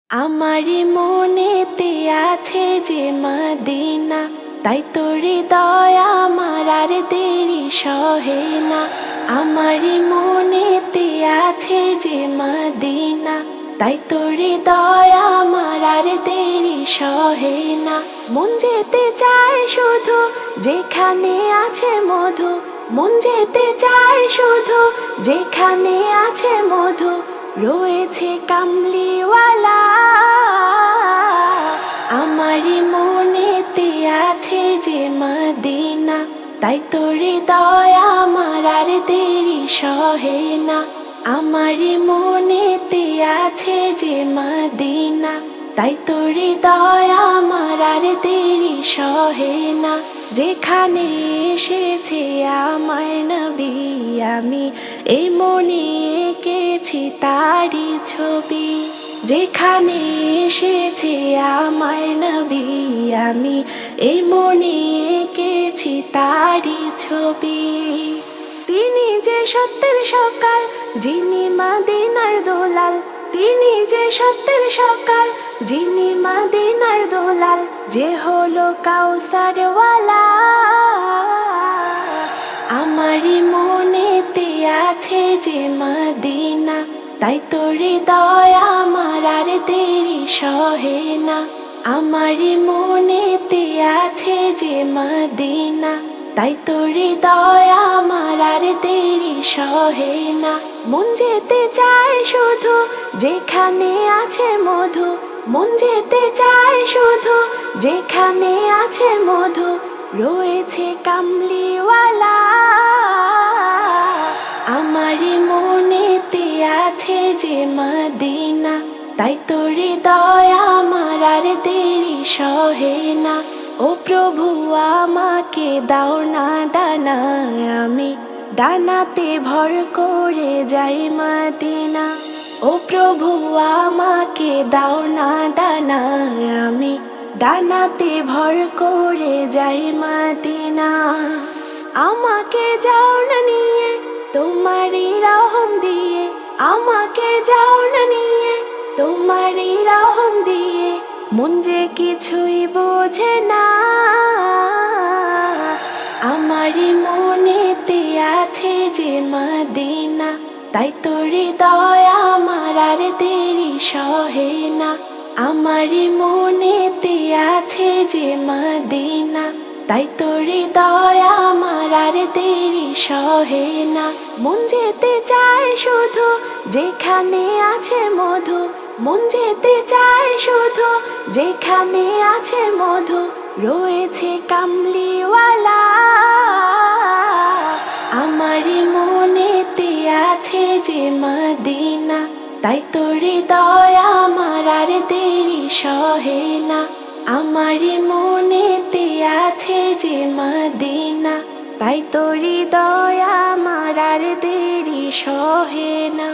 আমারি মনেতে আছে যে মদিনা, তাই তো হৃদয় আমার আর দেরি সহে না। আমারি মনেতে আছে যে মদিনা, তাই তো হৃদয় আমার আর দেরি সহে না। মন যেতে চায় শুধু যেখানে আছে মধু, মন যেতে চায় শুধু যেখানে আছে মধু, রয়েছে কামলিওয়ালা। আমারি মনেতে আছে যে মদিনা, তাই তো হৃদয় আমার আর দেরি সহে না। আমারি মনেতে আছে যে মদিনা, তাই তো হৃদয় আমার আর দেরি সহে না। যেখানে এসেছে আমার নবী, আমি এই মনে এঁকেছি তারি ছবি। যেখানে এসেছে আমার নবী, আমি এই মনে এঁকেছি তারি ছবি। তিনি যে সত্যের সকাল, যিনি মদিনার দোলাল, তিনি যে সত্যের সকাল, যিনি মদিনার দোলাল, যে হলো কাউসারওয়ালা। আমারি মনেতে আছে যে মদিনা, তাই তো হৃদয় আমার আর দেরি সহে না। আমারি মনেতে আছে যে মদিনা, তাই তো হৃদয় আমার আর দেরি সহে না। মন যেতে চায় শুধু যেখানে আছে মধু, মন যেতে চায় শুধু যেখানে আছে মধু, রয়েছে কামলিওয়ালা। আমারি মনেতে আছে যে মদিনা, তাই তো হৃদয় আমার আর দেরি সহে না। ও প্রভু আমাকে দাও না ডানা, আমি ডানাতে ভর করে যাই মদিনা। ও প্রভু আমাকে দাও না ডানা, আমি ডানাতে ভর করে যাই মদিনা। আমাকে যাও না নিয়ে তোমারই রহম দিয়ে, আমাকে যাও না নিয়ে তোমারই রহম দিয়ে, মন যে কিছুই বোঝে না। আমারি মনেতে আছে যে মদিনা, তাই তো হৃদয় আমার আর দেরি সহে না। আমারি মনেতে আছে যে মদিনা, তাই তো হৃদয় আমার আর দেরি সহে না। মন যেতে চায় শুধু যেখানে আছে মধু, মন যেতে চায় শুধু যেখানে আছে মধু, রয়েছে কামলিওয়ালা। আমারি মনেতে আছে যে মদিনা, তাই তো হৃদয় আমার আর দেরি সহে না। আমারি মনেতে আছে যে মদিনা, তাই তো হৃদয় আমার আর দেরি সহে না।